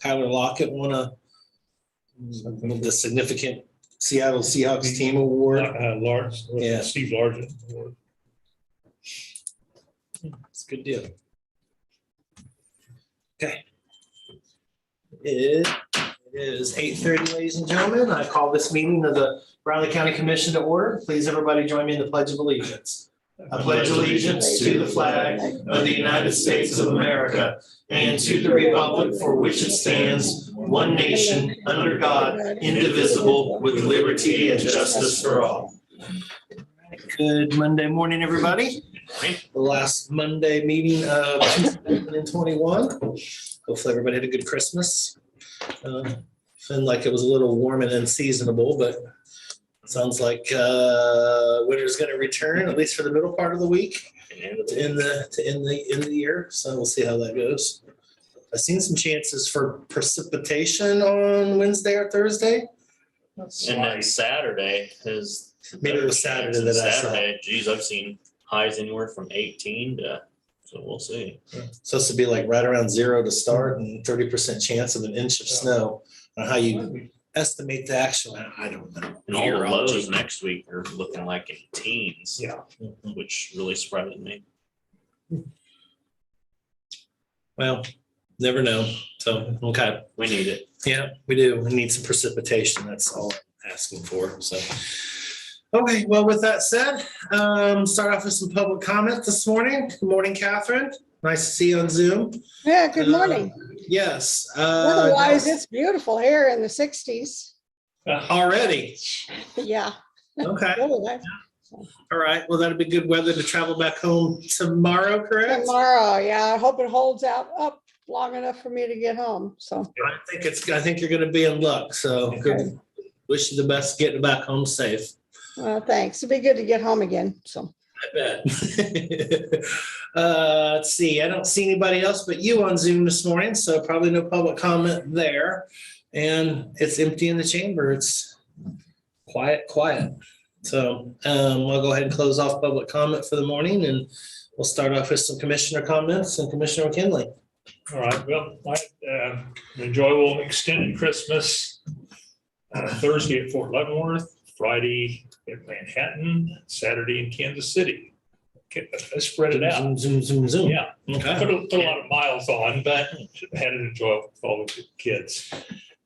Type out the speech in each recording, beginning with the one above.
Tyler Lockett won the significant Seattle Seahawks team award. Yeah. Steve Largent award. It's a good deal. Okay. It is 8:30, ladies and gentlemen. I call this meeting of the Riley County Commission to order. Please, everybody, join me in the Pledge of Allegiance. I pledge allegiance to the flag of the United States of America and to the republic for which it stands, one nation, under God, indivisible, with liberty and justice for all. Good Monday morning, everybody. The last Monday meeting of 2021. Hopefully everybody had a good Christmas. Felt like it was a little warm and unseasonable, but sounds like winter's going to return, at least for the middle part of the week to end the year. So we'll see how that goes. I've seen some chances for precipitation on Wednesday or Thursday. And then Saturday is. Maybe it was Saturday that I saw. Geez, I've seen highs anywhere from 18 to, so we'll see. Supposed to be like right around 0 to start and 30% chance of an inch of snow. I don't know how you estimate the actual, I don't know. And all the lows next week are looking like in teens. Yeah. Which really surprised me. Well, never know. So, okay. We need it. Yeah, we do. We need some precipitation. That's all I'm asking for. So, okay. Well, with that said, start off with some public comment this morning. Good morning, Catherine. Nice to see you on Zoom. Yeah, good morning. Yes. Otherwise, it's beautiful here in the 60s. Already. Yeah. Okay. Really nice. All right. Well, that'll be good weather to travel back home tomorrow, correct? Tomorrow, yeah. I hope it holds out up long enough for me to get home. So I think you're going to be in luck. So good. Wish you the best getting back home safe. Thanks. It'd be good to get home again. So I bet. Let's see. I don't see anybody else but you on Zoom this morning, so probably no public comment there. And it's empty in the chamber. It's quiet. So I'll go ahead and close off public comment for the morning, and we'll start off with some commissioner comments and Commissioner McKinley. All right, well, I an enjoyable extended Christmas. Thursday at Fort Leavenworth, Friday at Manhattan, Saturday in Kansas City. Okay, let's spread it out. Zoom. Yeah, Okay. put a lot of miles on, but had an enjoyable with all the kids.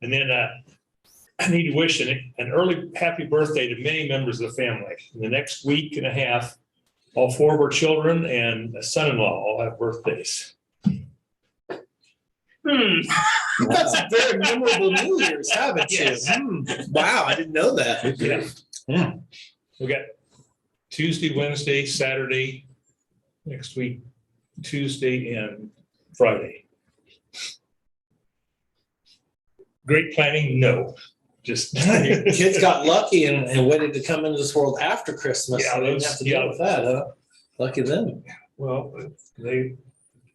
And then I need to wish an early happy birthday to many members of the family. In the next week and a half, all 4 of our children and a son-in-law all have birthdays. That's a very memorable New Year's, haven't you? Yes. Wow, I didn't know that. Yeah. We got Tuesday, Wednesday, Saturday, next week, Tuesday and Friday. Great planning? No. Just Kids got lucky and waited to come into this world after Christmas. Yeah, So they didn't have to deal with that, huh? Lucky them. Well, they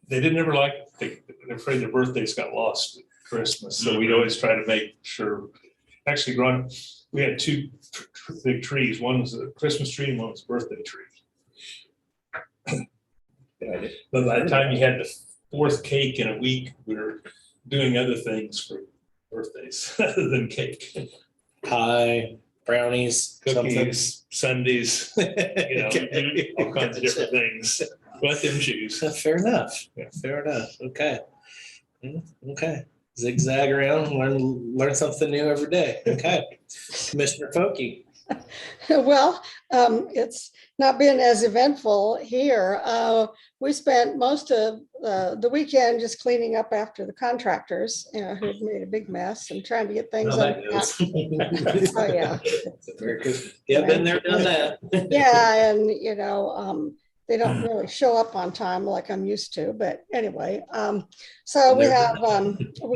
didn't ever they're afraid their birthdays got lost at Christmas. So we'd always try to make sure, actually we had 2 big trees. One was a Christmas tree and one was a birthday tree. But by the time you had the 4th cake in a week, we were doing other things for birthdays other than cake. Pie, brownies, Cookies, sundaes, all kinds of different things. Let them choose. Fair enough. Yeah. Fair enough. Okay. Okay. Zigzag around, learn something new every day. Okay. Commissioner Folke. well, it's not been as eventful here. We spent most of the weekend just cleaning up after the contractors, who had made a big mess and trying to get things How that unpacked. goes. Oh, yeah. Very good. Yeah, been there, done that. Yeah, and they don't really show up on time like I'm used to, but anyway. So we have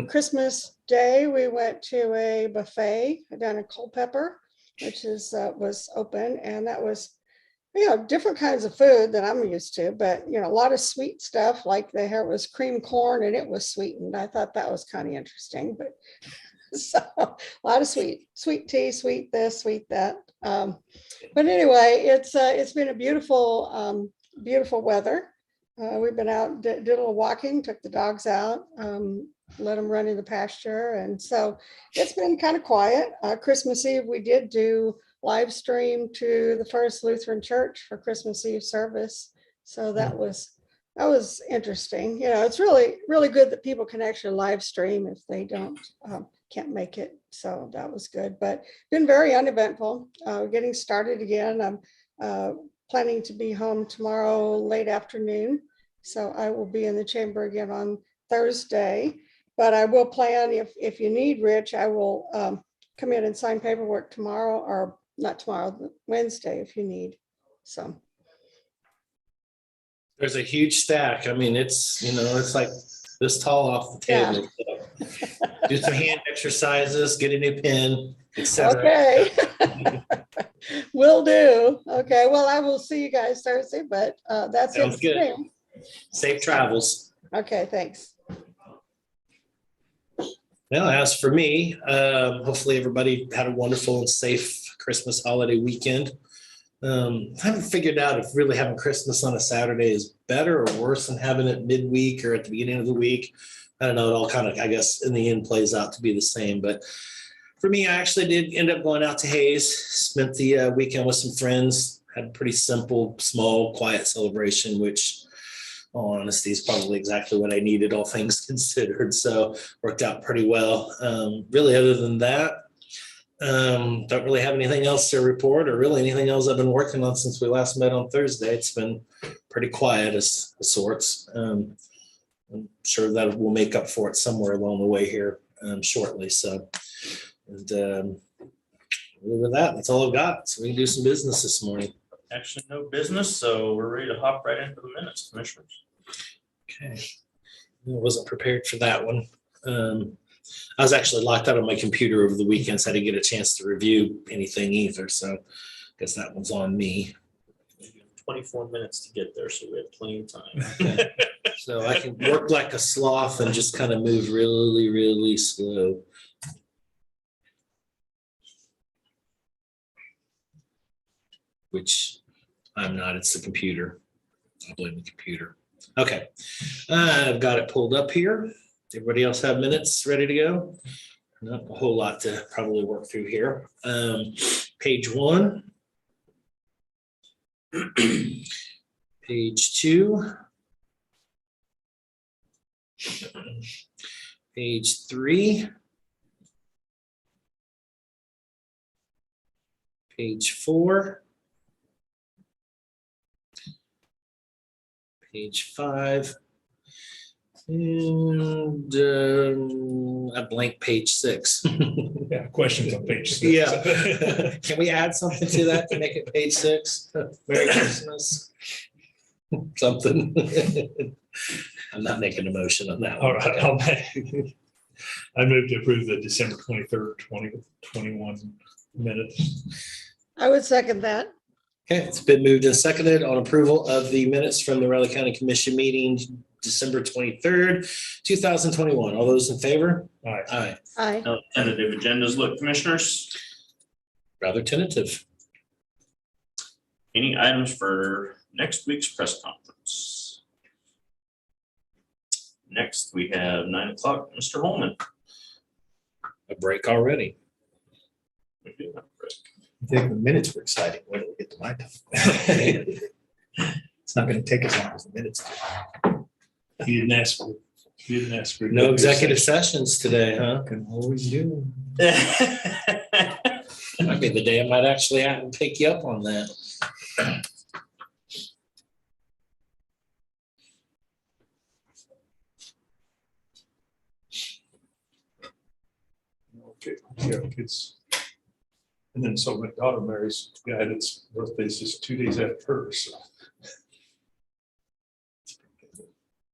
Christmas Day, we went to a buffet down in Culpeper, which was open, and that was, different kinds of food that I'm used to, but a lot of sweet stuff, like it was cream corn and it was sweetened. I thought that was kind of interesting, but so a lot of sweet tea, sweet this, sweet that. But anyway, it's been a beautiful weather. We've been out, did a little walking, took the dogs out, let them run in the pasture. And so it's been kind of quiet. Christmas Eve, we did do live stream to the First Lutheran Church for Christmas Eve service. So that was interesting. You know, it's really, really good that people can actually live stream if they can't make it. So that was good, but been very uneventful. Getting started again. I'm planning to be home tomorrow late afternoon. So I will be in the chamber again on Thursday, but I will plan, if you need, Rich, I will come in and sign paperwork tomorrow, or not tomorrow, but Wednesday if you need. So. There's a huge stack. I mean, it's, you know, it's like this tall off the table. So do some hand exercises, get a new pen, etc. Okay. Will do. Okay. Well, I will see you guys Thursday, but that's it. Sounds good. For me. Safe travels. Okay. Thanks. Well, as for me, hopefully everybody had a wonderful and safe Christmas holiday weekend. I haven't figured out if really having Christmas on a Saturday is better or worse than having it midweek or at the beginning of the week. I don't know. It all kind of, I guess, in the end plays out to be the same. But for me, I actually did end up going out to Hayes, spent the weekend with some friends, had a pretty simple, small, quiet celebration, which, all honesty, is probably exactly what I needed, all things considered. So worked out pretty well. Really, other than that, don't really have anything else to report, or really anything else I've been working on since we last met on Thursday. It's been pretty quiet of sorts. I'm sure that we'll make up for it somewhere along the way here shortly. So, and with that, that's all I've got. So we can do some business this morning. Actually, no business, so we're ready to hop right into the minutes, commissioners. Okay. I wasn't prepared for that one. I was actually locked out on my computer over the weekend, so I didn't get a chance to review anything either. So I guess that one's on me. 24 minutes to get there, so we have plenty of time. So I can work like a sloth and just kind of move really, really slow. Which I'm not, it's the computer. I blame the computer. Okay, I've got it pulled up here. Everybody else have minutes ready to go? Not a whole lot to probably work through here. Page 1. Page 2. Page 3. Page 4. Page 5. And a blank page 6. Yeah, questions on page 6. Yeah. Can we add something to that to make it page 6? Merry Christmas. Something. I'm not making a motion on that one. All right, I move to approve the December 23rd, 2021 minutes. I would second that. Okay, it's been moved and seconded on approval of the minutes from the Riley County Commission meeting, December 23rd, 2021. All those in favor? All right. Aye. Aye. How tentative agendas look, commissioners? Rather tentative. Any items for next week's press conference? Next, we have 9 o'clock, Mr. Holman. A break already. We do have a break. I think the minutes were exciting when we get to my time. It's not going to take as long as the minutes do. He didn't ask for. No executive sessions today, huh? Can always do. Might be the day I might actually have to pick you up on that. Okay, yeah, kids. And then so my daughter marries a guy that's birthday's just 2 days after hers. So.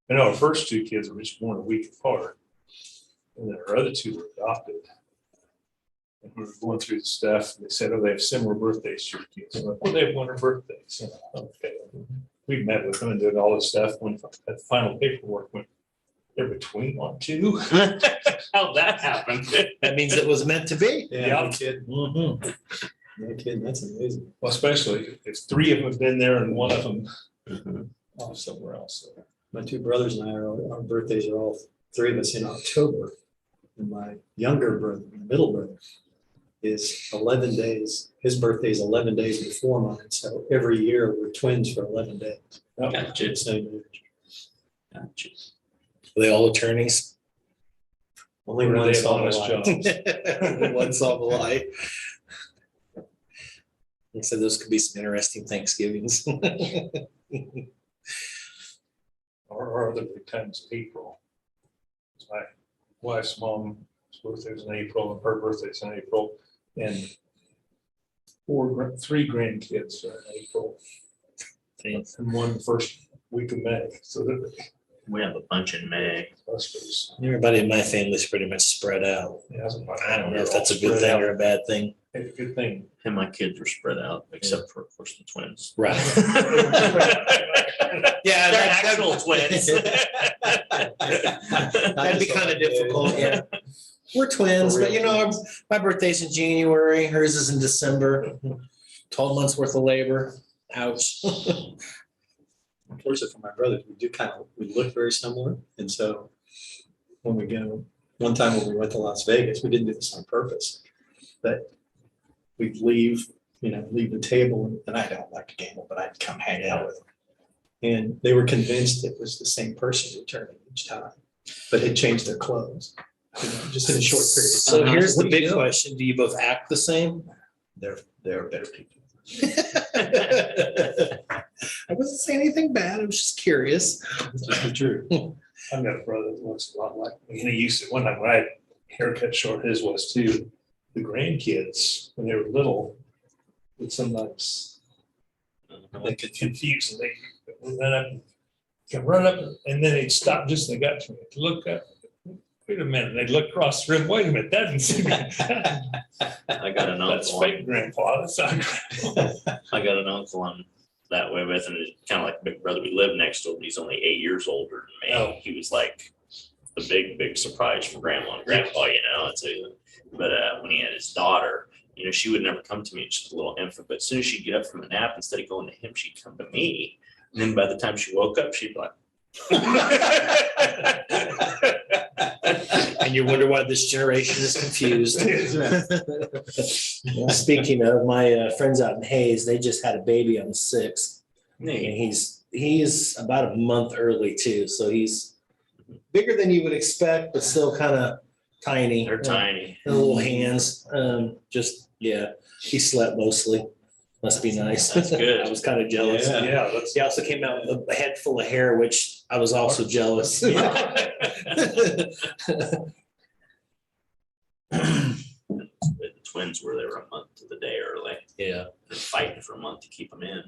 I know our first 2 kids were just born a week apart. And then our other 2 were adopted. And we were going through the stuff, and they said, oh, they have similar birthdays to your kids. I'm like, well, they have winter birthdays. Okay. We met with them and did all this stuff. When the final paperwork went, they're between 1, 2. How'd that happen? That means it was meant to be. Yeah. No kid. Mhm. No kid. That's amazing. Well, especially if 3 of them have been there and one of them off somewhere else. My two brothers and I our birthdays are all three of us in October. And my younger brother, my middle brother, is 11 days. His birthday is 11 days before mine. So every year we're twins for 11 days. Gotcha. Same age. Gotcha. Are they all attorneys? Only Or do one they have saw the honest light. jobs? One saw the light. And so those could be some interesting Thanksgivings. Or other big times, April. My wife's mom's birthday was in April, and her birthday's in April, and three grandkids are in April, and one the first week of May, so that We have a bunch in May. clusters. Everybody in my family's pretty much spread out. I don't know if that's a good thing or a bad thing. It's a good thing. And my kids are spread out, except for, of course, the twins. Right. Yeah, they're actual twins. That'd be kind of difficult, yeah. We're twins, but you know, my birthday's in January, hers is in December. 12 months worth of labor. Ouch. Unfortunately for my brothers, we look very similar. And so when we go, one time when we went to Las Vegas, we didn't do this on purpose, but we'd leave the table, and I don't like to gamble, but I'd come hang out with them. And they were convinced it was the same person returning each time, but had changed their clothes, just in a short period of So time. here's the What do you big do? question. Do you both act the same? They're better people. I wasn't saying anything bad. I was just curious. It's just the truth. I've got a brother that looks a lot like me, and he used to, one time when I had haircut short, his was too. The grandkids, when they were little, would sometimes they could confuse and they run up, and then they'd stop just as they got to me, look up. Wait a minute, they'd look across the room, wait a minute, that didn't seem, I got an that's uncle. fake grandpa, that's not grandpa. I got an uncle I'm that way with, and it's kind of like big brother. We live next door, but he's only 8 years older than me. Oh. He was like the big surprise for grandma and grandpa, And so, but when he had his daughter, she would never come to me. She's a little infant, but as soon as she'd get up from a nap, instead of going to him, she'd come to me. And then by the time she woke up, she'd be like, And you wonder why this generation is confused. Speaking of, my friends out in Hayes, they just had a baby on the 6th. And he's about a month early too. So he's bigger than you would expect, but still kind of tiny. they're tiny. The little hands. He slept mostly. Must be nice. That's good. I was kind of jealous. Yeah. Yeah, that's. He also came out with a head full of hair, which I was also jealous. The twins were there a month to the day early. Yeah. They're fighting for a month to keep them in.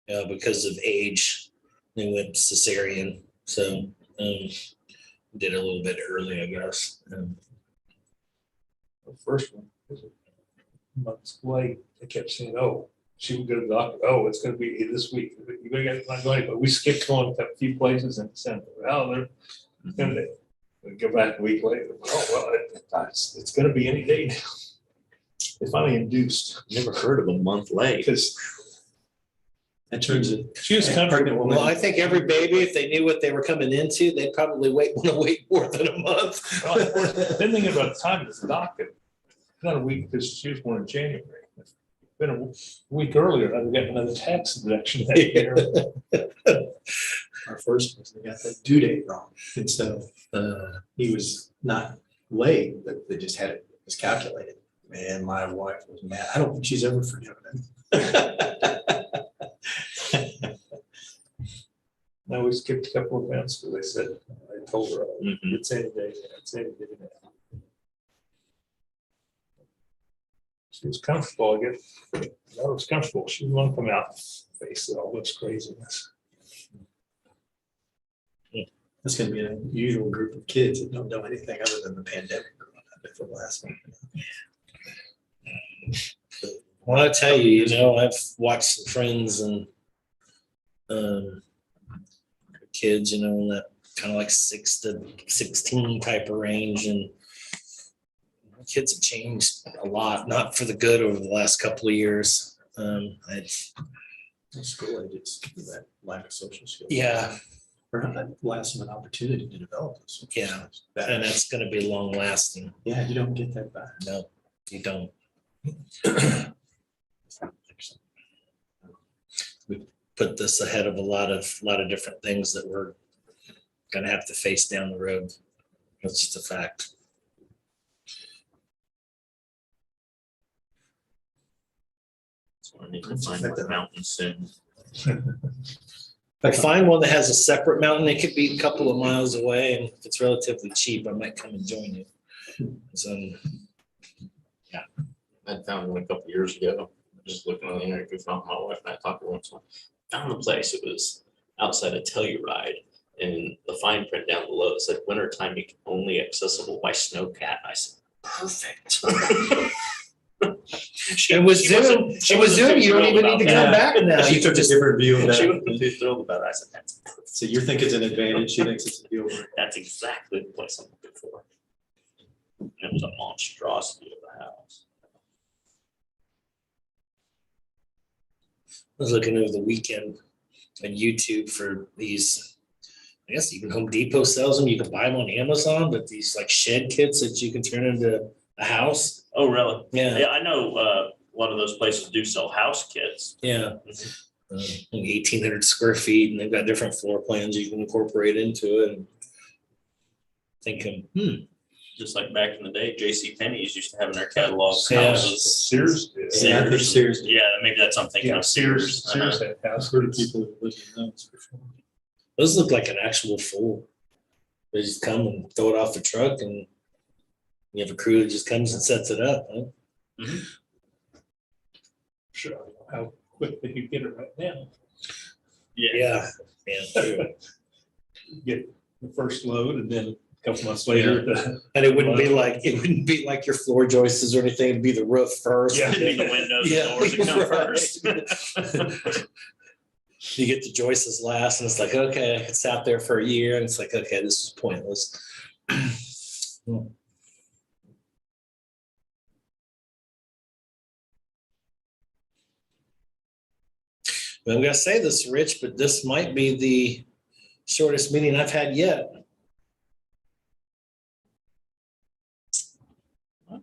Yeah, because of age, they went cesarean. So did it a little bit early, I guess. The first one was a month's late. They kept saying, "Oh, she would go to the doctor. Oh, it's going to be this week. You going to get not going." But we skipped going to a few places in December. Well, they're going to go back a week later. Oh well, it's going to be any day now. They finally induced Never heard of a month late. because In terms of she was comfortable. Well, I think every baby, if they knew what they were coming into, they'd probably want to wait more than a month. Then thinking about the time of the docket, not a week because she was born in January. Been a week earlier, I'd have gotten another tax deduction that year. our first one, they got the due date wrong. And so he was not late, but they just had it miscalculated. Man, my wife was mad. I don't think she's ever forgiven him. No, we skipped a couple of events because they said, I told her, Mhm. it's any day, it's any day now. She was comfortable, I guess. I was comfortable. She didn't want to come out and face all this craziness. It's going to be an unusual group of kids that don't know anything other than the pandemic growing up for the last one. Well, I tell you, I've watched some friends and kids, in that kind of like 6 to 16 type of range, and kids have changed a lot, not for the good over the last couple of years. School ages, that lack of social skills. Yeah, Or not last them an opportunity to develop those. social Yeah. skills. and it's gonna be long lasting. Yeah, you don't get that back. No, you don't. We put this ahead of a lot of different things that we're gonna have to face down the road. That's just a fact. So I need to find a mountain soon. Like find one that has a separate mountain. It could be a couple of miles away, and if it's relatively cheap, I might come and join you. So I found one a couple years ago, just looking on the internet, we found my wife and I talked to her once. in a while. Found the place, it was outside of Telluride, and the fine print down below, it said wintertime only accessible by snowcat. I said, perfect. She- it was she Zoom. wasn't- she It was wasn't Zoom. too You don't thrilled even need to about come that. back now. She You took can a just different view of She that. wasn't too thrilled about it. I said, that's perfect. So you think it's an advantage, she thinks it's a deal breaker. That's exactly the place I'm looking for. And it was a monstrosity of a house. I was looking over the weekend on YouTube for these. I guess even Home Depot sells them. You can buy them on Amazon, but these like shed kits that you can turn into a house. Oh, really? Yeah, Yeah, I know, one of those places do sell house kits. yeah. 1,800 square feet, and they've got different floor plans you can incorporate into it. And thinking, Just like back in the day, J.C. Penney's used to have in their catalog Yeah. houses. Sears. Yeah, I think Sears. Yeah, maybe that's something Yeah, of Sears. Sears had I've house. heard of people who lived in those before. those look like an actual full. They just come and throw it off the truck, and you have a crew that just comes and sets it up. Huh? Sure, I don't know how quick they could get it right now. Yeah. Yeah, true. Get the first load and then a couple months later. And it wouldn't be like your floor joists or anything. It'd be the roof first. Yeah. It'd be the windows Yeah, and doors that come right. first. You get the joists last, and it's like, okay, I sat there for a year, and it's like, okay, this is pointless. But I'm gonna say this, Rich, but this might be the shortest meeting I've had yet. I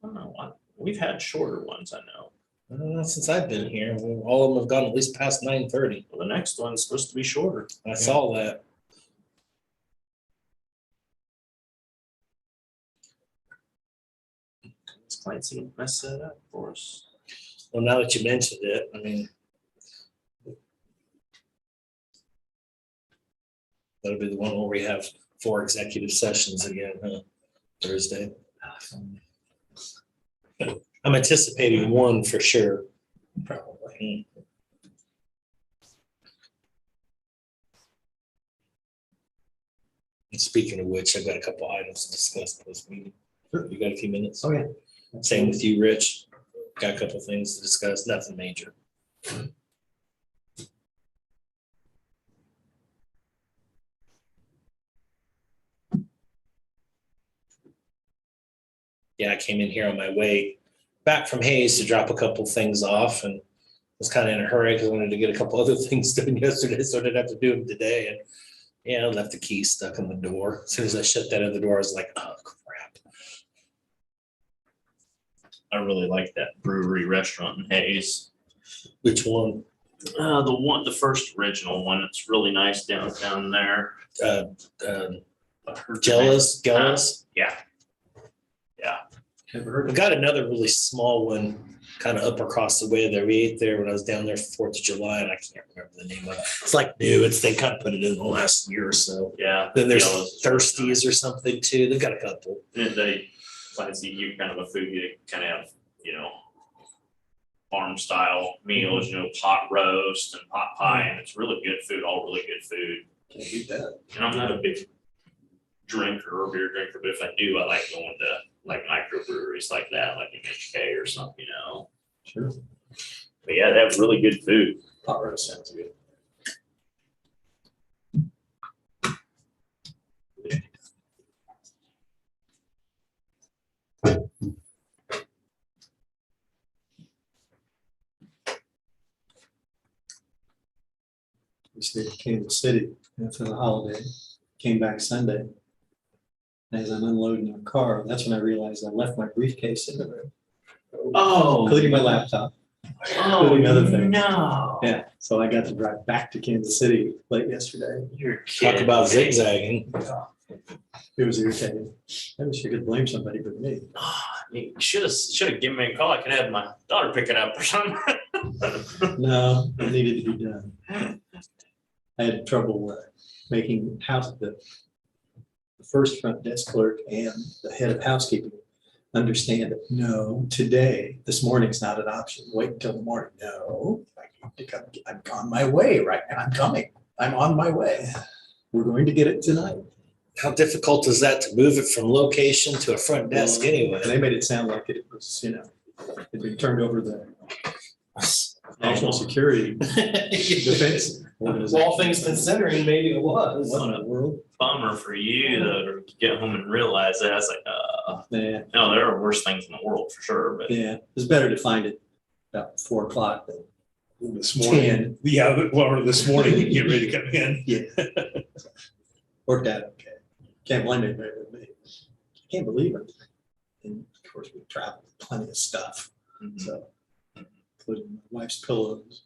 don't know, we've had shorter ones, I know. Since I've been here, all of them have gone at least past 9:30. Well, the next one's supposed to be shorter. I saw that. This Clancy messed that up for us. Well, now that you mentioned it, I mean, that'll be the one where we have 4 executive sessions again, huh? Thursday. I'm anticipating one for sure. Probably. And speaking of which, I've got a couple items to discuss post meeting. You got a few minutes? Oh, yeah. Same with you, Rich. Got a couple things to discuss, nothing major. Yeah, I came in here on my way back from Hayes to drop a couple things off, and was kind of in a hurry because I wanted to get a couple other things done yesterday, so I didn't have to do them today. And yeah, I left the key stuck in the door. As soon as I shut that other door, I was like, oh crap. I really like that brewery restaurant in Hayes. Which one? The first original one. It's really nice downtown there. Jealous? Yeah. Never heard We of got another really small one kind of up across the way there. We ate there when I was down there for 4th of July, and I can't remember the name of it. It's like new. They kind of put it in the last year or so. Yeah. Then there's Yellow's is really Thirsties nice. or something too. They've got a couple. And they, when it's you kind of a food, you kind of have, farm style meals, pot roast and pot pie, and it's really good food, all really good food. Can't beat that. And I'm not a big drinker or beer drinker, but if I do, I like going to like microbreweries like that, like an HK or something, Sure. But yeah, they have really good food. Pot roast sounds good. We stayed in Kansas City for the holiday, came back Sunday. As I'm unloading our car, that's when I realized I left my briefcase in the room, Oh. including my laptop. Oh, including other things. no. Yeah, so I got to drive back to Kansas City late yesterday. You're Talk kidding about me. zigzagging. It was irritating. I wish you could blame somebody but me. You should have given me a call. I could have my daughter pick it up or something. No, it needed to be done. I had trouble making the first front desk clerk and the head of housekeeping understand it. No, today, this morning's not an option. Wait until the morning. No, I need to come. I'm on my way right now. I'm coming. I'm on my way. We're going to get it tonight. How difficult is that to move it from location to a front desk anyway? They made it sound like it was, it'd been turned over to the national security defense organization. All things considering, maybe it was. What in the world? Bummer for you though, to get home and realize that. I was like, Yeah, no, there are worse things in the world for sure, but yeah. It's better to find it about 4 o'clock than This morning, this morning, you get ready to come in. worked out okay. Can't blame anybody with me. Can't believe it. And of course, we traveled with plenty of stuff, so including my wife's pillows.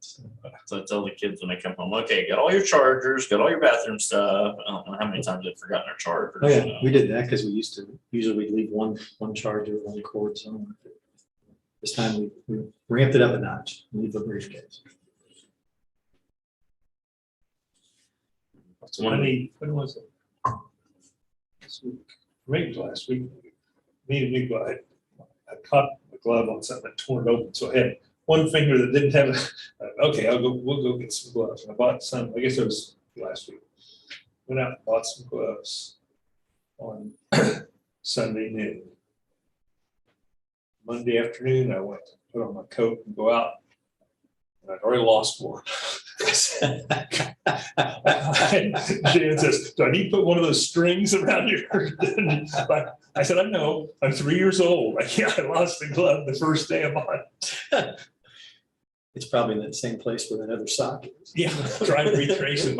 So, so I tell the kids when they come home, okay, got all your chargers, got all your bathroom stuff. I don't know how many times they've forgotten their chargers. oh yeah, we did that because usually we'd leave one charger, one cord somewhere. This time we ramped it up a notch, leave the briefcase. So when When was it? This week, maybe it was last week. Me and Nico, I caught the glove on something that torn it open, so I had one finger that didn't have okay, we'll go get some gloves. And I bought some, I guess it was last week. Went out and bought some gloves on Sunday noon. Monday afternoon, I went to put on my coat and go out. And I'd already lost one. Jan says, do I need to put one of those strings around your? I said, I know, I'm 3 years old. I lost the glove the first day I bought it. It's probably in that same place where that other sock is. Yeah, trying to retrace in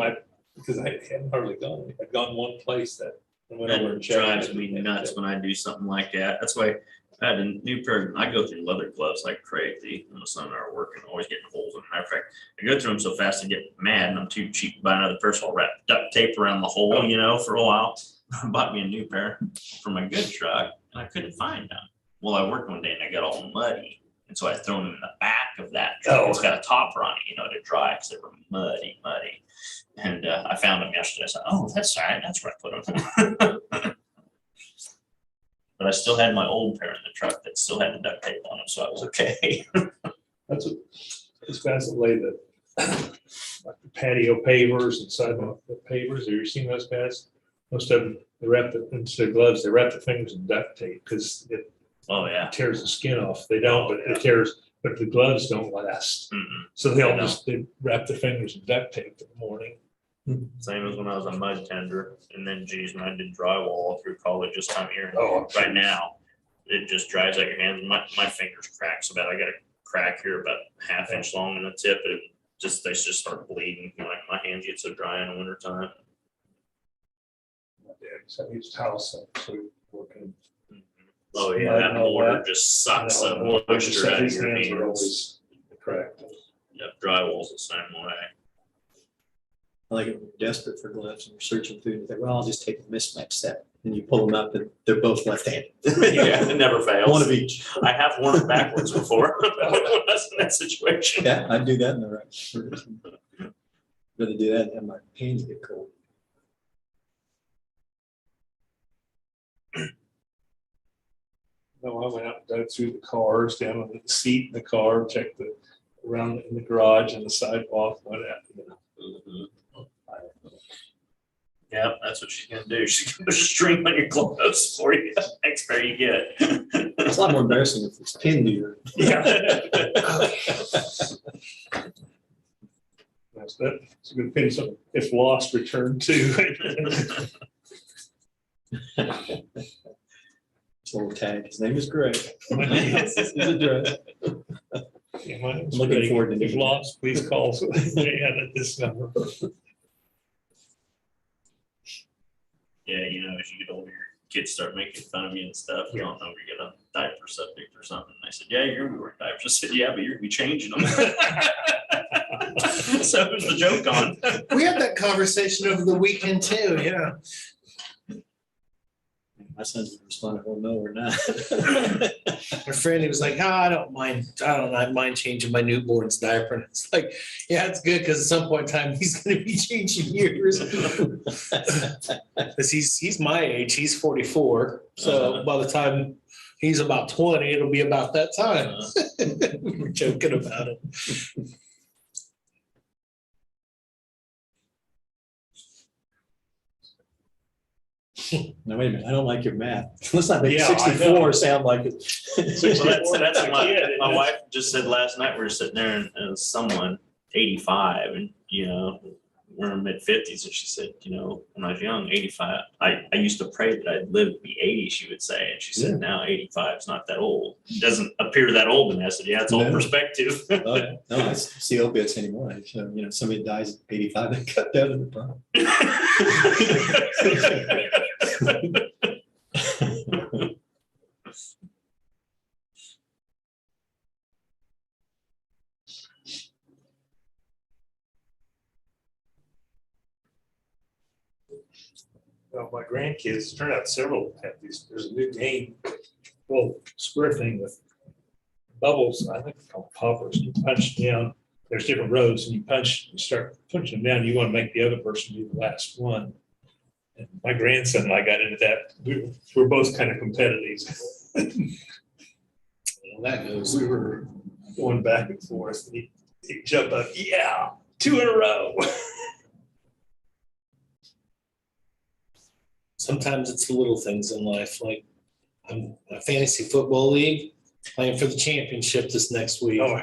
because I hadn't hardly gone. I'd gone one place that I went over that and checked. drives me nuts when I do something like that. That's why I had a new pair. I go through leather gloves like crazy. My son and I are working, always getting holes in them. Matter of fact, I go through them so fast I get mad, and I'm too cheap to buy another pair. So I'll wrap duct tape around the hole, for a while. I bought me a new pair for my good truck, and I couldn't find them. Well, I worked one day and I got all muddy. And so I throw them in the back of that truck. It's got a topper on it, to dry because they were muddy. And I found them yesterday. I said, oh, that's all right. That's where I put them. But I still had my old pair in the truck that still had the duct tape on them, so I was okay. That's what, those guys that lay like the patio pavers and sidewalk pavers. Have you seen those guys? Most of them, they wrap instead of gloves, they wrap their fingers in duct tape because it Oh, yeah. tears the skin off. They don't, but it tears, but the gloves don't last. Mm-mm. So they wrap their fingers in duct tape in the morning. Same as when I was a mud tender. And then, geez, when I did drywall all through college this time of year. Oh, Right now, it just dries out your hands. My fingers crack so bad. I got a crack here about ½ inch long in the tip. They just start bleeding. My hands get so dry in the wintertime. So I used house, so working. Oh, yeah, that mortar just sucks the moisture out of His your hands are hands. always cracked. Yep, drywall's the same way. I like it when you're desperate for gloves and you're searching through and you think, well, I'll just take a mismatch set. And you pull them up and they're both left-handed. Yeah, it never fails. One of each. I have worn it backwards before. That's in that situation. Yeah, I'd do that in the right. Rather do that than have my hands get cold. No, I went out and dug through the cars, down on the seat in the car, checked around in the garage and the sidewalk, went out. Yeah, that's what she's gonna do. She's gonna put a string on your gloves for you. Next pair you get. It's a lot more embarrassing if it's pinned to your. Yeah. That's a good pin. So if lost, return to. Little tag. His name is Greg. Yes, His address. Yeah, my name's Looking Greg. forward to If meeting you. lost, please call Jan at this number. Yeah, you know, as you get older, your kids start making fun of you and stuff. You don't know if you're gonna diaper subject or something. I said, yeah, you're gonna be wearing diapers. I said, yeah, but you're gonna be changing them. So who's the joke on? We had that conversation over the weekend too, yeah. My son's responding, well, no, we're not. My friend, he was like, oh, I don't mind changing my newborn's diaper. And it's like, yeah, it's good because at some point in time, he's gonna be changing yours. Because he's my age, he's 44. So by the time he's about 20, it'll be about that time. We were joking about it. No, wait a minute, I don't like your math. Let's not make Yeah, I know. 64 sound like it. Well, that's a what kid, my isn't it? wife just said last night. We were sitting there and someone 85 and, you know, we're in mid-50s. And she said, you know, when I was young, 85, I used to pray that I'd live to be 80, she would say. And she said, now 85 is not that old. It doesn't appear that old to me. I said, yeah, it's all No. perspective. Oh, yeah. No, I see opiates anymore. So, you know, somebody dies at 85, they cut down to the problem. Well, my grandkids, turned out several have these, there's a new game, little square thing with bubbles, I think it's called poppers. You punch down, there's different rows and you start punching them down. You want to make the other person be the last one. And my grandson and I got into that. We're both kind of competitive. That goes. We were going back and forth and he'd jump up, yeah, 2 in a row. Sometimes it's the little things in life, like I'm a fantasy football league, playing for the championship this next week. Oh,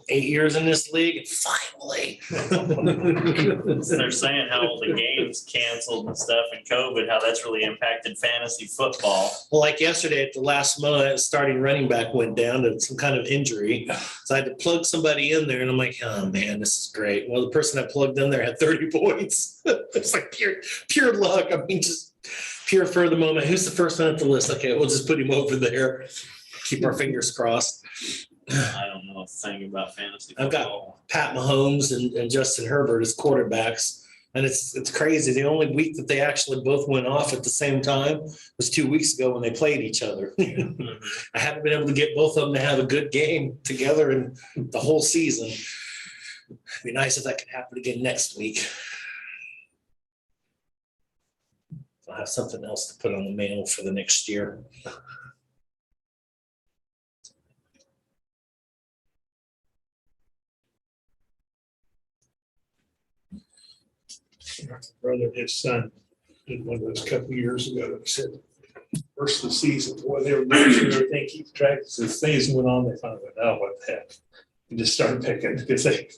8 years in this league, and finally. They're saying how all the games canceled and stuff and COVID, how that's really impacted fantasy football. Well, like yesterday at the last moment, starting running back went down to some kind of injury. So I had to plug somebody in there and I'm like, oh man, this is great. Well, the person I plugged in there had 30 points. It's like pure luck. I mean, just pure for the moment. Who's the first one at the list? Okay, we'll just put him over there. Keep our fingers crossed. I don't know a thing about fantasy I've got football. Pat Mahomes and Justin Herbert as quarterbacks. And it's crazy. The only week that they actually both went off at the same time was 2 weeks ago when they played each other. I haven't been able to get both of them to have a good game together in the whole season. It'd be nice if that could happen again next week. I'll have something else to put on the mail for the next year. my brother and his son did one of those a couple of years ago. He said, first of the season, boy, they were making sure everything keeps track. As things went on, they finally went, oh, what the heck? And just started picking because they.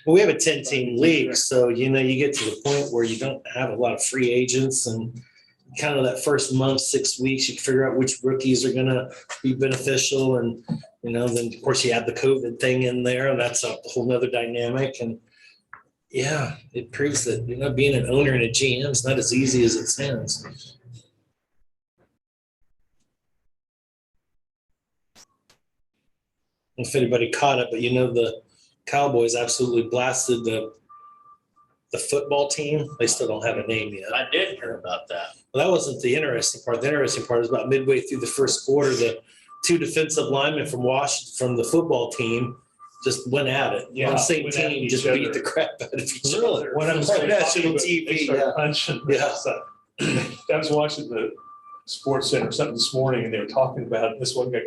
Well, we have a 10-team league, so you get to the point where you don't have a lot of free agents, and kind of that first month, 6 weeks, you can figure out which rookies are going to be beneficial, and then of course you add the COVID thing in there, and that's a whole nother dynamic. And yeah, it proves that being an owner and a GM is not as easy as it sounds. If anybody caught it, but the Cowboys absolutely blasted the football team. They still don't have a name yet. I did hear about that. Well, that wasn't the interesting part. The interesting part is about midway through the first quarter, the two defensive linemen from Washington, from the football team, just went at it. Yeah, On the same went at team, each just other. beat the crap out of each Really? other. One of them On started national fighting, they TV. started Yeah. punching. Yeah. I was watching the Sports Center or something this morning, and they were talking about it. This one guy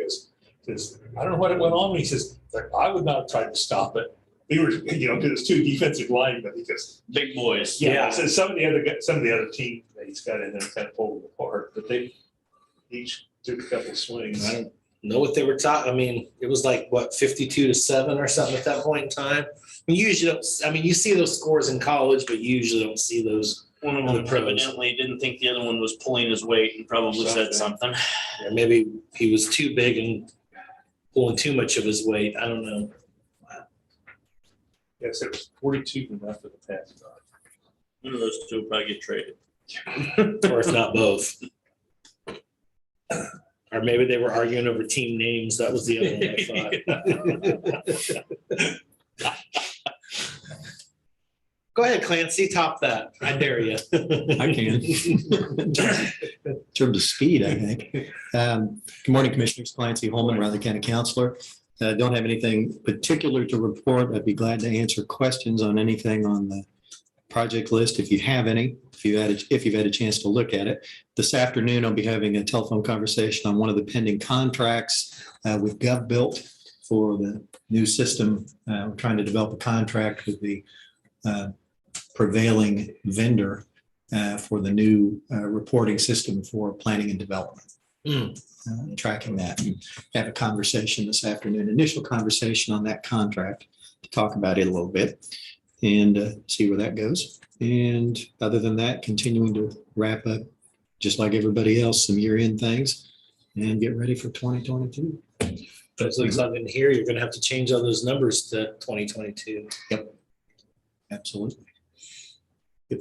says, I don't know what it went on. He says, I would not have tried to stop it. We were, because it's two defensive linemen. Because Big boys. Yeah. So some of the other teammates got in there and kind of pulled them apart, but they each took a couple of swings. I don't know what they were talking. I mean, it was like 52-7 or something at that point in time. You usually don't. I mean, you see those scores in college, but you usually don't see those. One of The them pros. evidently didn't think the other one was pulling his weight and probably said something. Or maybe he was too big and pulling too much of his weight. I don't know. Yes, it was 42 enough for the past. One of those two will probably get traded. Or if not both. Or maybe they were arguing over team names. That was the other one I thought. Go ahead, Clancy, top that. I dare you. I can. In terms of speed, I think. Good morning, Commissioners. Clancy Holman, Riley County Counselor. Don't have anything particular to report. I'd be glad to answer questions on anything on the project list if you have any, if you've had a chance to look at it. This afternoon, I'll be having a telephone conversation on one of the pending contracts with GovBuilt for the new system. We're trying to develop a contract with the prevailing vendor for the new reporting system for planning and development. Tracking that and have a conversation this afternoon, initial conversation on that contract to talk about it a little bit and see where that goes. And other than that, continuing to wrap up, just like everybody else, some year-end things and get ready for 2022. But it looks like in here, you're gonna have to change all those numbers to 2022. Yep. Absolutely. Yep.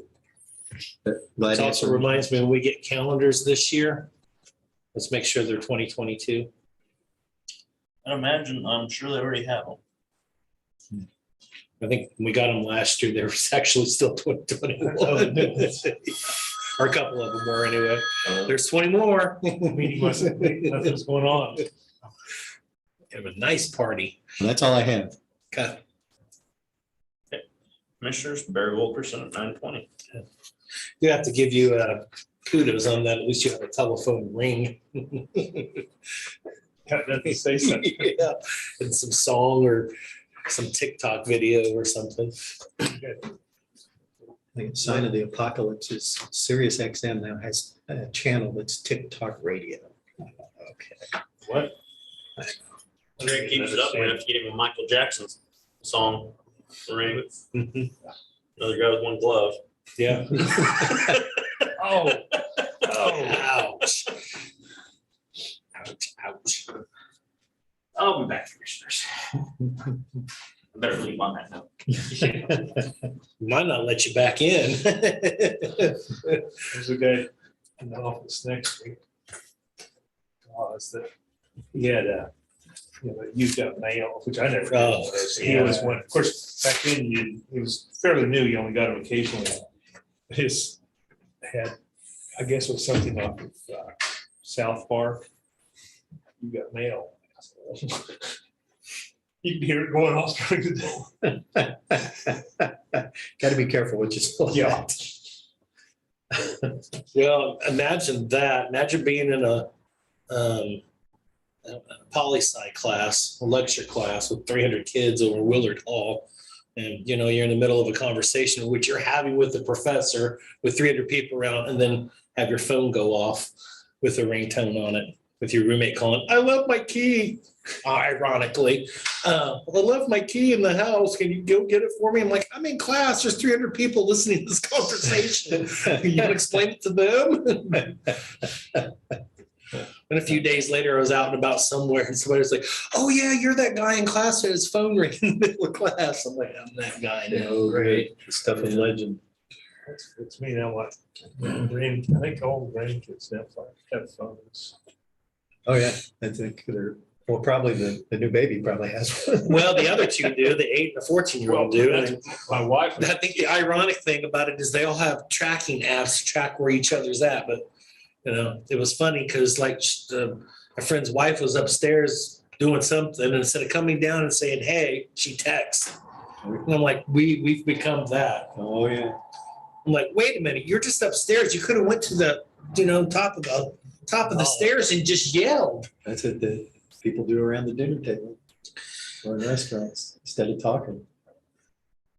It also reminds me when we get calendars this year, let's make sure they're 2022. I'm sure they already have them. I think when we got them last year, there was actually still 2021. Or a couple of them were anyway. There's 20 more. Meeting wasn't, nothing's going on. Have a nice party. That's all I have. Okay. Commissioners, Barry Wilkerson at 9:20. You have to give you kudos on that. At least you have a telephone ring. Got nothing to say something. Yeah, and some song or some TikTok video or something. I think a sign of the apocalypse is Sirius XM now has a channel that's TikTok radio. Okay. What? Greg keeps it up. We're gonna have to get him a Michael Jackson song ring. Another guy with one glove. Yeah. Oh, Ouch. Ouch, ouch. I'll be back, Commissioners. I better leave on that note. Might not let you back in. there's a guy in the office next week. That he had used up mail, which I never. Oh, did. He was one, of course, back then he was fairly new. You only got him occasionally. His had, I guess it was something off of South Park. You got mail. You can hear it going off during the day. Got to be careful what you spill. Yeah. Well, imagine that. Imagine being in a poli-sci class, a lecture class with 300 kids over Willard Hall. And, you're in the middle of a conversation which you're having with the professor with 300 people around, and then have your phone go off with a ringtone on it, with your roommate calling, "I love my key," ironically. "I love my key in the house. Can you go get it for me?" I'm like, "I'm in class. There's 300 people listening to this conversation. You can explain it to them." And a few days later, I was out and about somewhere, and somebody was like, "Oh yeah, you're that guy in class who had his phone ring in the middle of class." I'm like, "I'm that guy now." Great. Stuff of legend. It's me now. What? I think all the grandkids now have phones. Oh, yeah. I think well, probably the new baby probably has one. Well, the other two do, the 8 and the 14-year-old do. That's my wife. I think the ironic thing about it is they all have tracking apps to track where each other's at. But, it was funny because like a friend's wife was upstairs doing something, and instead of coming down and saying, "Hey," she texts. And I'm like, we've become that. Oh, yeah. I'm like, wait a minute, you're just upstairs. You could have went to the, top of the stairs and just yelled. That's what the people do around the dinner table or in restaurants instead of talking.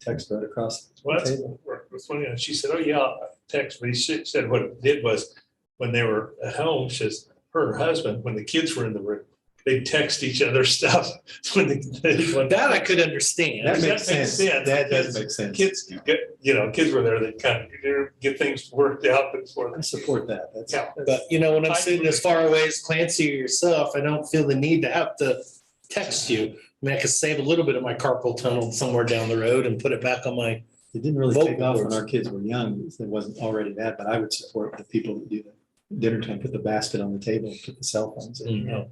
Text right across Well, the that's table. funny. She said, "Oh yeah, text." But he said what it did was when they were at home, she says her husband, when the kids were in the room, they text each other stuff. When That I could understand. That makes sense. That does make sense. Kids kids were there. They kind of get things worked out before. I support that. That's, Yeah. But when I'm sitting as far away as Clancy or yourself, I don't feel the need to have to text you. mean, I could save a little bit of my carpal tunnel somewhere down the road and put it back on my, It didn't really Vocal take off when cords. our kids were young. It wasn't already that, but I would support the people that do the dinner time, put the basket on the table, put the cell phones in. Mhm.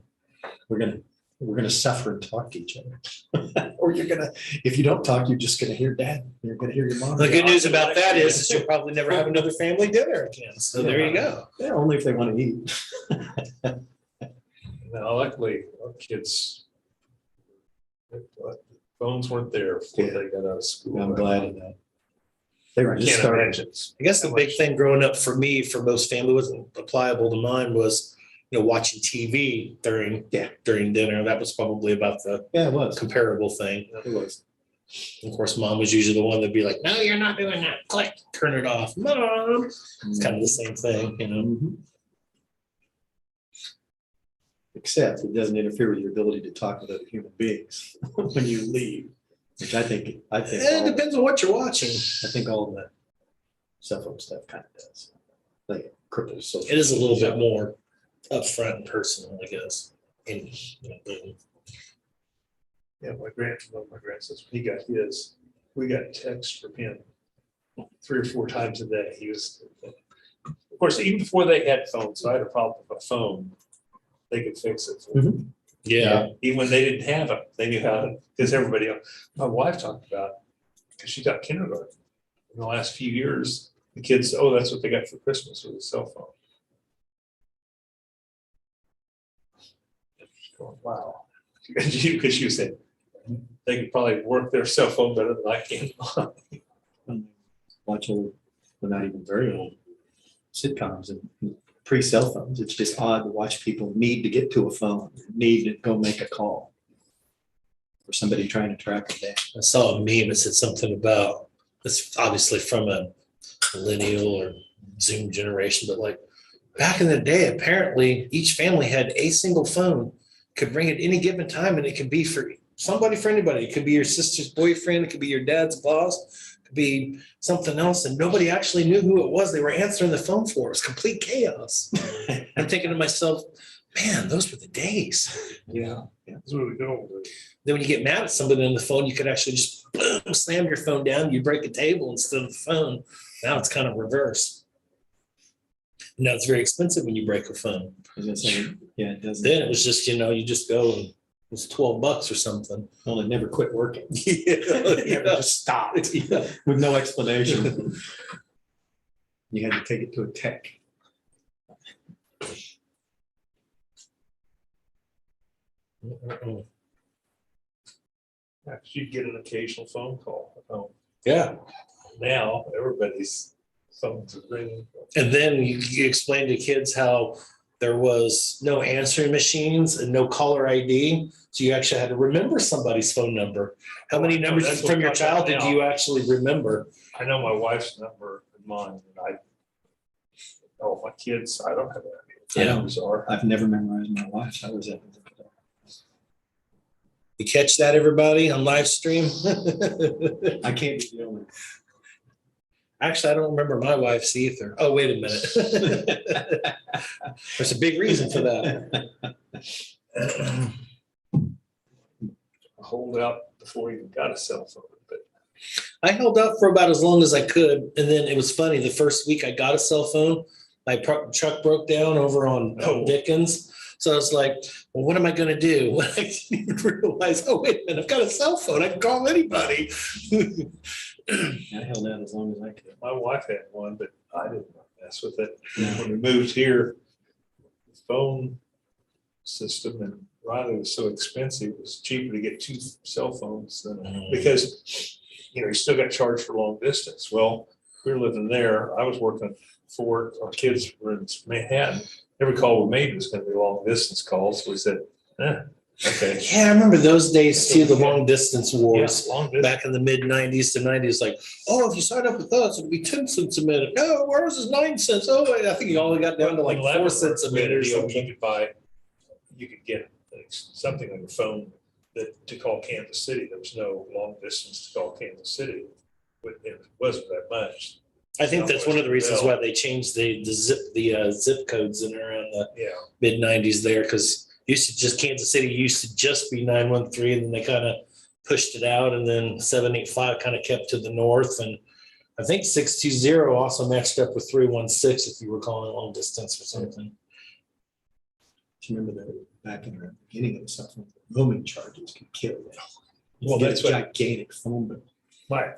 We're gonna suffer and talk to each other. Or you're gonna, if you don't talk, you're just gonna hear dad. You're gonna hear your mom. the good news about that is you'll probably never have another family dinner again. So there you go. Yeah, only if they want to eat. Now, luckily, our kids, phones weren't there before they got out of school. I'm glad of that. They were I just can't starting. imagine. I guess the big thing growing up for me, for most family, wasn't applicable to mine was, watching TV during dinner. That was probably about the Yeah, it was. comparable thing. It was. Of course, mom was usually the one that'd be like, no, you're not doing that. Click, turn it off. Mom. It's kind of the same thing, Mhm. Except it doesn't interfere with your ability to talk with other human beings when you leave, which I think It all, depends on what you're watching. I think all of the cell phone stuff kind of does. Like cripples. social It is a little bit media. more upfront and personal, I guess. And, Yeah, my grandson, when he got his, we got text from him 3 or 4 times a day. He was, of course, even before they had phones, so I had a problem with a phone, they could fix it. For me. yeah. Even when they didn't have it, they knew how to, because everybody, my wife talked about, because she got kindergarten. In the last few years, the kids, oh, that's what they got for Christmas was a cell phone. Going, wow. Because you said they could probably work their cell phone better than I can. Watch old, well, not even very old sitcoms and pre-cell phones. It's just odd to watch people need to get to a phone, need to go make a call. Or somebody trying to track them down. I saw a meme that said something about, it's obviously from a millennial or Zoom generation, but like back in the day, apparently each family had a single phone, could ring at any given time, and it could be for somebody, for anybody. It could be your sister's boyfriend, it could be your dad's boss, it could be something else, and nobody actually knew who it was they were answering the phone for. It was complete chaos. I'm thinking to myself, man, those were the days. Yeah. That's what we do. Then when you get mad at somebody on the phone, you could actually just boom, slam your phone down, you break a table instead of the phone. Now it's kind of reverse. Now it's very expensive when you break a phone. I was gonna say, yeah, it doesn't. Then it was just, you just go and it's $12 or something. Well, it never quit working. Yeah. Just stopped with no explanation. You had to take it to a tech. You'd get an occasional phone call. Yeah. Now everybody's phones are ringing. And then you explain to kids how there was no answering machines and no caller ID. So you actually had to remember somebody's phone number. How many numbers That's from your what's going on childhood do now. you actually remember? I know my wife's number and mine, and my kids, I don't have that. Yeah. Numbers are. I've never memorized my wife's. I was at. You catch that, everybody, on live stream? I can't be the only. Actually, I don't remember my wife's either. Oh, wait a minute. There's a big reason for that. Hold out before you got a cell phone, but I held out for about as long as I could. And then it was funny. The first week I got a cell phone, my truck broke down over on Oh. Dickens. So I was like, well, what am I going to do? I didn't even realize, oh, wait a minute, I've got a cell phone. I can call anybody. I held out as long as I could. my wife had one, but I didn't mess with it. Yeah. When we moved here, the phone system and Riley was so expensive, it was cheaper to get 2 cell phones than, because, you still got charged for long distance. Well, we were living there. I was working for, our kids were in Manhattan. Every call we made was going to be long distance calls. So we said, okay. Yeah, I remember those days too, the long distance Yeah, wars. long distance. Back in the mid 90s to 90s, like, oh, if you sign up with us, it'll be 10 cents a minute. No, ours is 9 cents. Oh, wait, I think you only got down to like 4 cents a minute or something. You could get something on your phone to call Kansas City. There was no long distance to call Kansas City. It wasn't that much. I think that's one of the reasons why they changed the zip codes in around the Yeah. mid 90s there, because used to just, Kansas City used to just be 913, and then they kind of pushed it out, and then 785 kind of kept to the north. And I think 620 also matched up with 316 if you were calling long distance or something. Do you remember that back in the beginning of the stuff, roaming charges could kill you. Well, Get a that's what- gigantic phone bill. My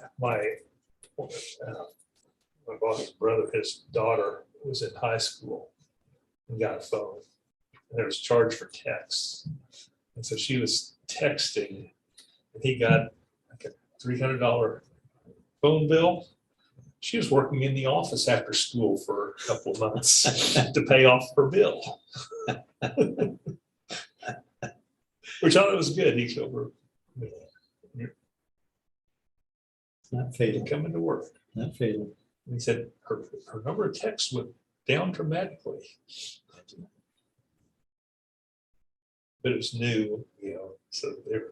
boss's brother, his daughter was in high school and got a phone. And there was a charge for texts. And so she was texting, and he got like a $300 phone bill. She was working in the office after school for a couple of months to pay off her bill. Which I thought was good. He's over Not fatal, coming to work. not fatal. And he said her number of texts went down dramatically. But it was new, so they're.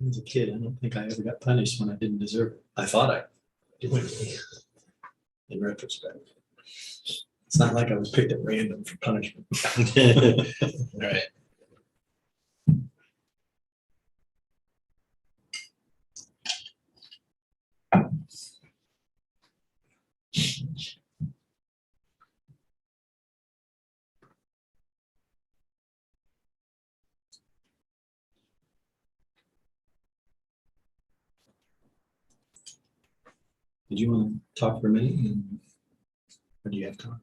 As a kid, I don't think I ever got punished when I didn't deserve it. I thought I did, in retrospect. It's not like I was picked at random for punishment. Right. Did you want to talk for a minute? Or do you have time?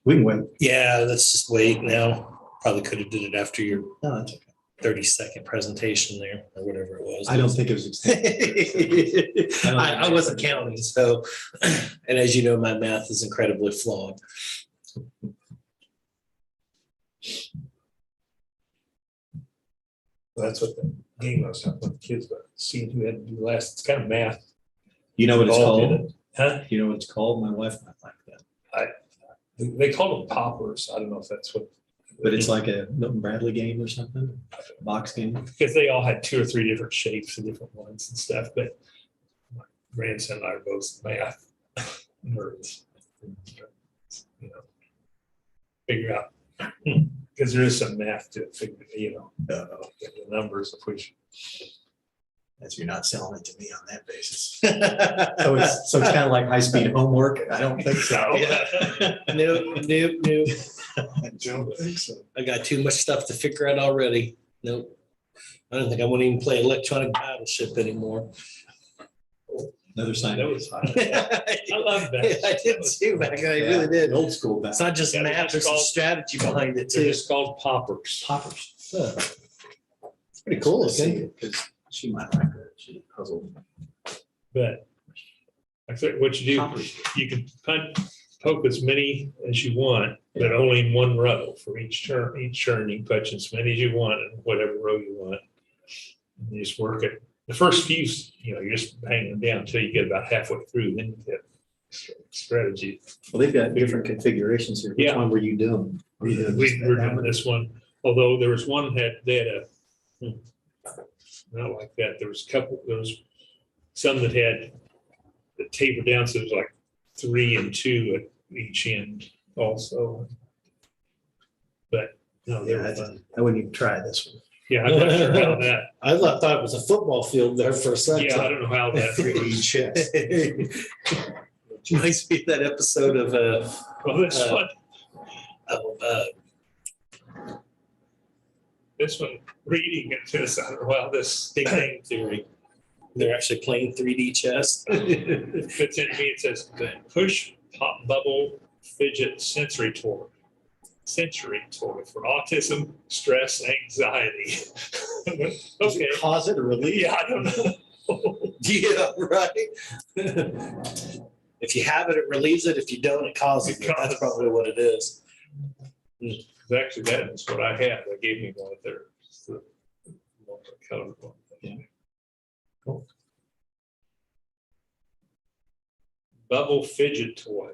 We can wait. Yeah, let's just wait now. Probably could have did it after your No, that's okay. 30-second presentation there, or whatever it was. I don't think it was extended. I wasn't counting, so, and as you know, my math is incredibly flawed. That's what the game I was talking with the kids about, seeing who had to do last. It's kind of math. You know what it's All did called? it. Huh? You know what it's called? My wife might like that. They call them poppers. I don't know if that's what. But it's like a Milton Bradley game or something, box game. Because they all had 2 or 3 different shapes and different ones and stuff, but my grandson and I are both math nerds. Figure out, because there is some math to it, figure, the numbers of which. As you're not selling it to me on that basis. So it's kind of like high-speed homework. I don't think so. Nope. I don't think so. I got too much stuff to figure out already. Nope. I don't think I want to even play electronic battleship anymore. Another sign. That was fun. I love that. I did too, back then. I Yeah, really did. the Old school back. It's not just Yeah, math, there's some strategy behind it They're too. just called poppers. Poppers. Huh. It's pretty cool looking. Because she might like her. She's puzzled. But I said, what you do, Poppers. you can poke as many as you want, but only in one row for each turn. Each turn you can punch as many as you want in whatever row you want. And you just work it. The first few, you're just hanging them down until you get about halfway through. Then you get strategy. Well, they've got different configurations here. Which Yeah. one were you doing? Were you doing We were that doing one? this one, although there was one they had a, not like that. There was some that had the taper down, so it was like 3 and 2 at each end also. But no, they Yeah, were fun. I wouldn't even try this one. Yeah, I'm not sure how that, I thought it was a football field there for a second. yeah, I don't know how that. 3D chess. Reminds me of that episode of Well, this one, reading it to us, I don't know how this Big Bang Theory. They're actually playing 3D chess. fits into me. It says, push pop bubble fidget sensory toy for autism, stress, anxiety. Okay, Cause it or relieve? yeah, I don't know. Yeah, right. If you have it, it relieves it. If you don't, it causes it. That's probably what it is. Actually, that is what I had. They gave me one of their colored one. Yeah. Cool. Bubble fidget toy.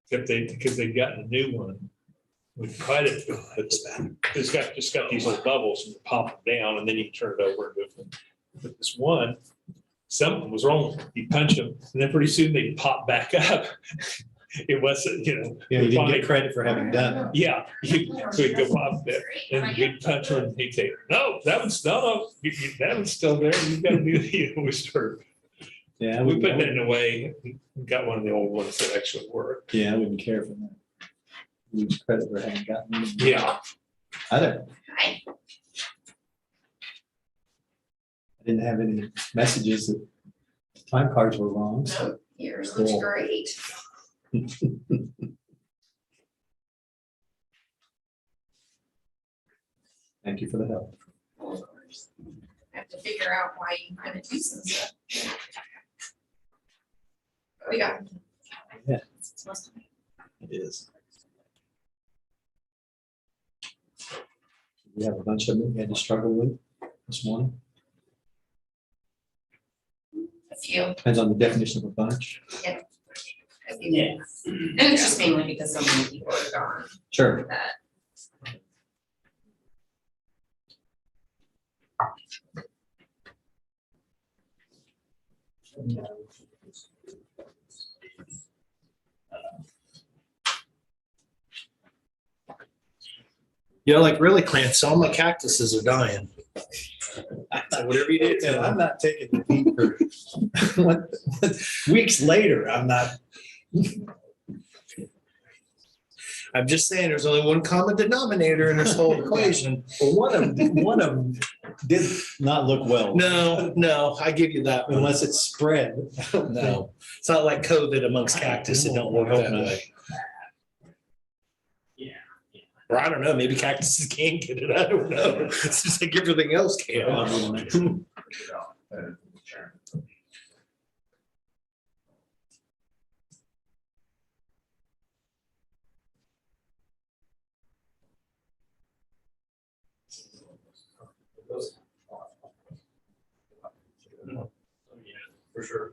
Because they've gotten a new one We tried it. It's just got these little bubbles and you pop them down and then you turn it over and move them. But this one, something was wrong. You punch them and then pretty soon they pop back up. It wasn't, Yeah, you didn't get credit for having done it. Yeah, we'd go pop there and we'd punch her and he'd say, no, that one's that one's still there. You've got to do the, we start. Yeah, We put that in a way, got one of the old ones that actually worked. Yeah, I wouldn't care for that. Lose credit for having gotten it. Yeah. I don't. I didn't have any messages that time cards were wrong. So. No, yours looks Cool. great. Thank you for the help. Of course. I have to figure out why you couldn't do some stuff. But we got. Yeah. It's most of it. It is. We have a bunch of them we had to struggle with this morning. A few. Depends on the definition of a bunch. A few things. And it's just mainly because so many people are gone Sure. that. Yeah, like really, Clance, all my cactuses are dying. So whatever you do, And I'm not taking the heat for weeks later. I'm not. I'm just saying, there's only one common denominator in this whole equation. Well, one of them did not look well. No, I give you that one. Unless it's spread. No, it's not like COVID amongst cactus. It don't work that way. Or I don't know, maybe cactuses can get it. I don't know. It's just like everything else can. For sure.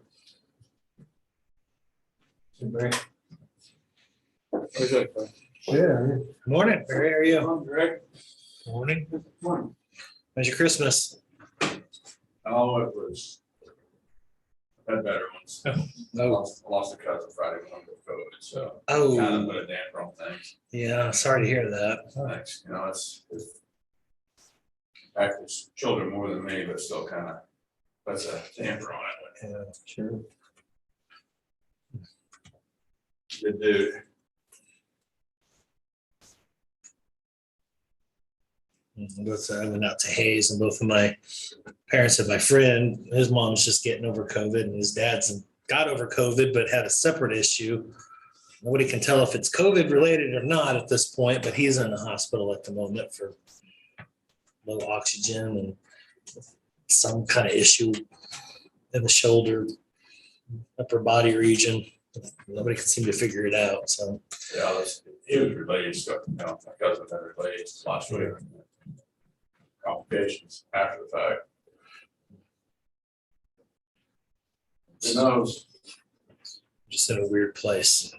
Yeah. Morning, Barry, how are you? Greg. Morning. How's your Christmas? Oh, it was. I've had better ones. I lost a cousin Friday when I got COVID, so kind of Oh, put a damper on things. yeah, sorry to hear that. Thanks, you know, it's fact, it's children more than me, but still kind of puts a damper on it. Yeah. Sure. Good dude. I went out to Hayes and both of my parents and my friend, his mom's just getting over COVID and his dad's got over COVID, but had a separate issue. Nobody can tell if it's COVID related or not at this point, but he's in the hospital at the moment for low oxygen and some kind of issue in the shoulder, upper body region. Nobody can seem to figure it out. So Yeah, it was related stuff, you know, my cousin had related last week. Complications after the fact. Who knows? just in a weird place.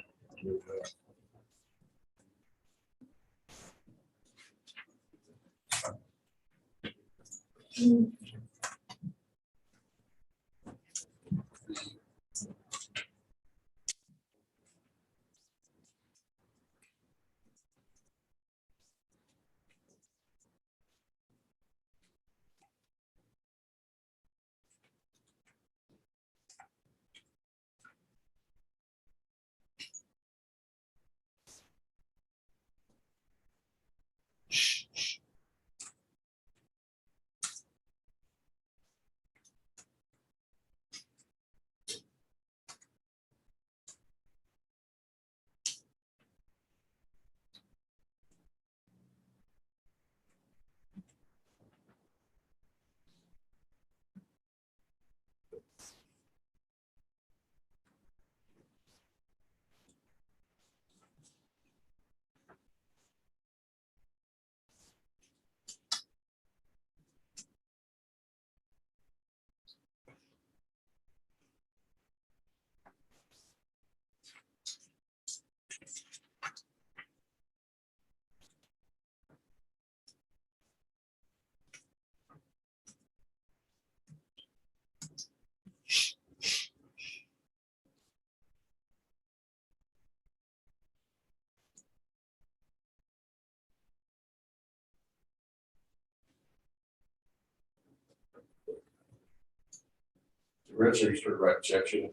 Richard used to write checks, you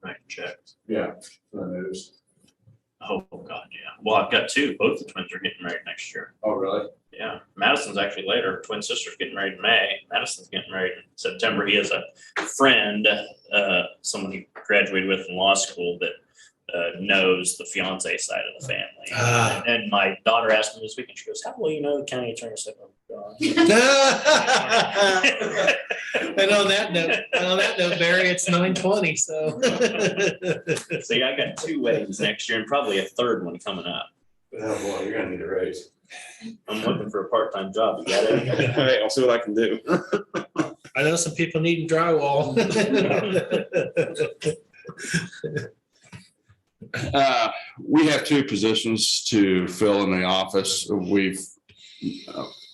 Right, check. yeah, for the news. Oh, God, yeah. Well, I've got two. Both the twins are getting married next year. Oh, really? Yeah. Madison's actually later. Twin sister's getting married in May. Madison's getting married in September. He has a friend, someone he graduated with in law school that knows the fiance side of the family. Ah. And my daughter asked me this weekend, she goes, how will you know the county attorney? I said, oh, God. And on that note, Barry, it's 9:20, so. See, I got two weddings next year and probably a third one coming up. Oh, boy, you're gonna need a raise. I'm looking for a part-time job. You got it? Hey, I'll see what I can do. I know some people needing drywall. We have two positions to fill in the office. We've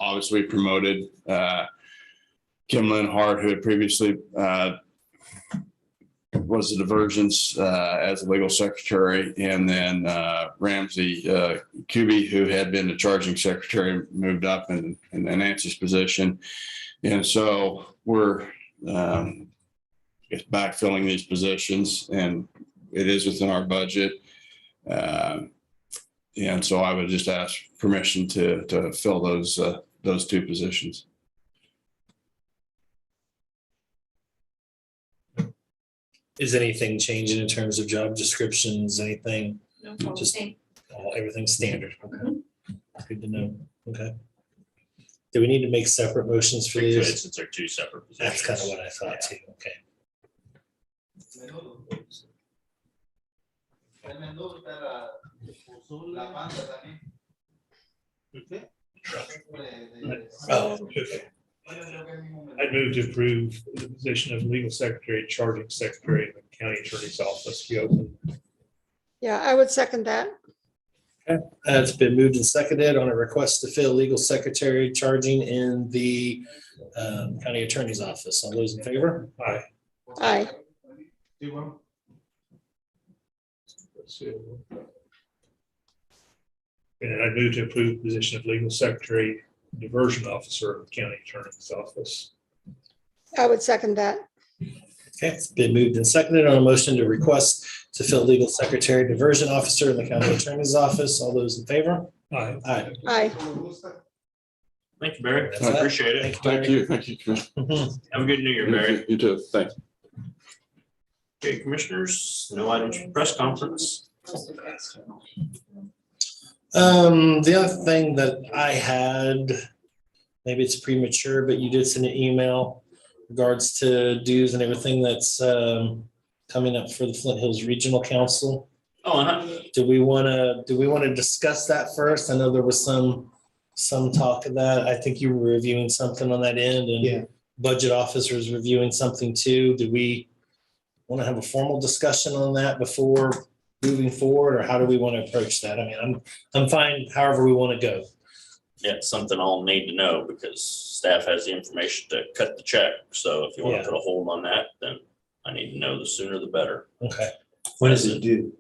obviously promoted Kim Lynn Hart, who had previously was the diversions as a legal secretary, and then Ramsey Kuby, who had been the charging secretary, moved up in Nancy's position. And so we're backfilling these positions, and it is within our budget. And so I would just ask permission to fill those two positions. Is anything changing in terms of job descriptions, anything? No, Just- same. Everything's standard, okay. Good to know, okay. Do we need to make separate motions for We could, these? since they're two separate positions. That's kind of what I thought too, okay. Oh, okay. I'd move to approve the position of legal secretary, charging secretary in the county attorney's office be open. Yeah, I would second that. It's been moved and seconded on a request to fill legal secretary charging in the county attorney's office. All those in favor? Aye. Aye. And I move to approve the position of legal secretary, diversion officer of the county attorney's office. I would second that. Okay, it's been moved and seconded on a motion to request to fill legal secretary, diversion officer in the county attorney's office. All those in favor? Aye. Aye. Aye. Thank you, Barry. That's I it. appreciate it. Thank you, Commissioner. Mhm. Have a good New Year, Barry. You too, thanks. Okay, commissioners, no items for press conference. The other thing that I had, maybe it's premature, but you did send an email regards to dues and everything that's coming up for the Flint Hills Regional Council. Oh, Do we want to discuss that first? I know there was some talk of that. I think you were reviewing something on that end, and Yeah. budget officers reviewing something too. Do we want to have a formal discussion on that before moving forward, or how do we want to approach that? I mean, I'm fine however we want to go. yeah, it's something I'll need to know because staff has the information to cut the check. So if you want Yeah. to put a hold on that, then I need to know the sooner the better. Okay. When does it due?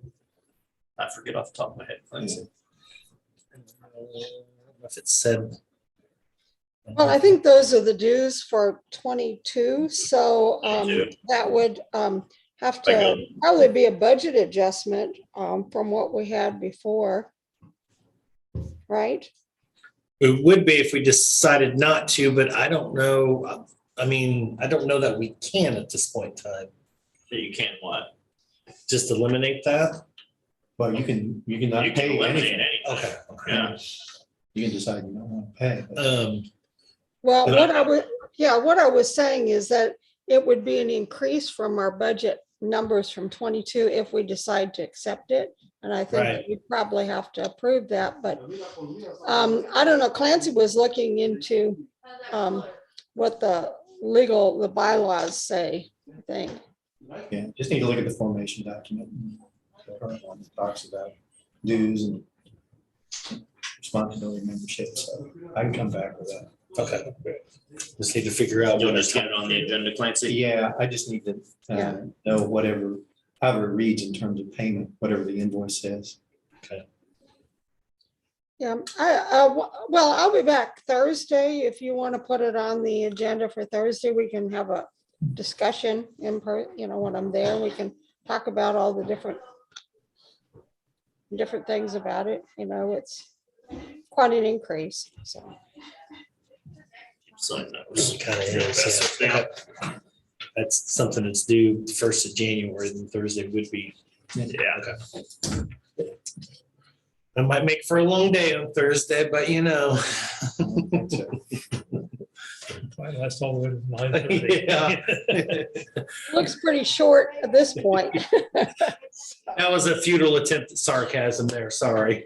I forget off the top of my head. Clancy. If it's said. Well, I think those are the dues for 22, so 22. that would have to Regular. probably be a budget adjustment from what we had before. Right? It would be if we decided not to, but I don't know. I mean, I don't know that we can at this point in time. You can't what? Just eliminate that? Well, you can You not can pay eliminate anything. anything. Okay. Yeah. You can decide you don't want to pay. but- Well, But what I was saying is that it would be an increase from our budget numbers from 22 if we decide to accept it. And I think Right. we'd probably have to approve that, but I don't know, Clancy was looking into what the bylaws say, I think. Yeah, just need to look at the formation document. The current one that talks about dues and responsibility membership, so I can come back with that. Okay. Just need to figure out. You'll what just get it on the agenda, Clancy. Yeah, I just need to Yeah. know however it reads in terms of payment, whatever the invoice says. Yeah, well, I'll be back Thursday. If you want to put it on the agenda for Thursday, we can have a discussion when I'm there, we can talk about all the different things about it. It's quite an increase, so. So those. Kind of is. That's something that's due the 1st of January, then Thursday would be. Yeah. Okay. I might make for a long day on Thursday, but Might last all the way to 9:30. Yeah. Looks pretty short at this point. That was a futile attempt at sarcasm there, sorry.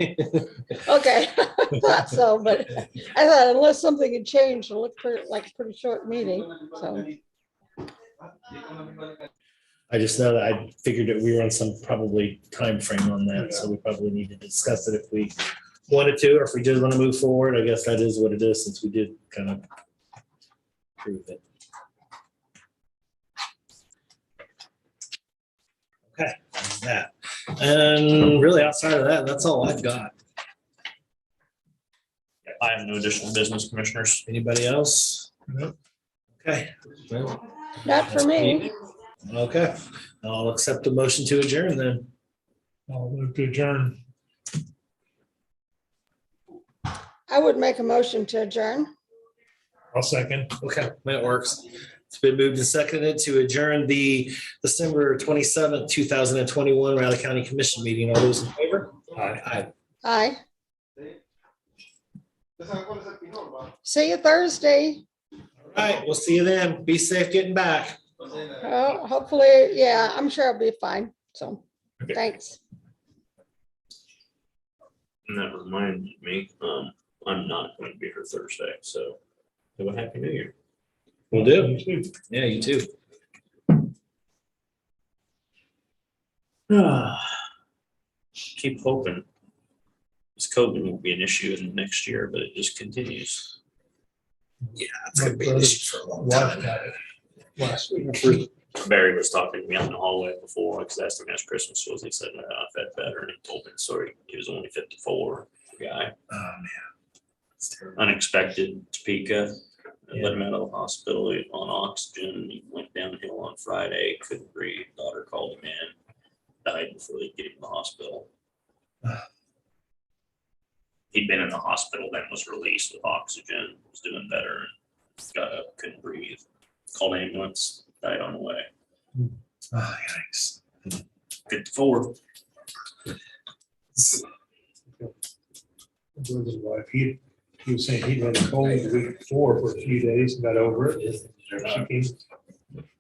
Okay, I thought so, but I thought unless something had changed, it looked like a pretty short meeting, so. I just know that I figured that we were on some probably time frame on that, so we probably need to discuss it if we wanted to, or if we just want to move forward. I guess that is what it is, since we did kind of prove it. Okay, that's that. And really outside of that, that's all I've got. I have no additional business, commissioners. Anybody else? Nope. Okay. Well, Not for me. okay, I'll accept the motion to adjourn then. I'll move to adjourn. I would make a motion to adjourn. I'll second. Okay, that works. It's been moved and seconded to adjourn the December 27th, 2021 Riley County Commission meeting. All those in favor? Aye. Aye. See you Thursday. All right, we'll see you then. Be safe getting back. Well, hopefully, yeah, I'm sure I'll be fine. So, Okay. thanks. And that reminded me, I'm not going to be here Thursday, so have a happy new year. Will do. Yeah, you too. Keep hoping this COVID won't be an issue in next year, but it just continues. Yeah, it's gonna be an issue for a long time. Last week. Barry was talking to me out in the hallway before, because I asked him how his Christmas was. He said, "No, I felt better," and he told me the story. He was only 54, guy, Oh, man. It's terrible. unexpected Topeka. Yeah. Let him out of the hospital on oxygen. He went downhill on Friday, couldn't breathe. Daughter called him in, died before they get him to the hospital. He'd been in the hospital, then was released with oxygen, was doing better, and got up, couldn't breathe. Called ambulance, died on the way. Oh, yikes. 54. His wife, he was saying he'd had a cold the week before for a few days and got over it. She came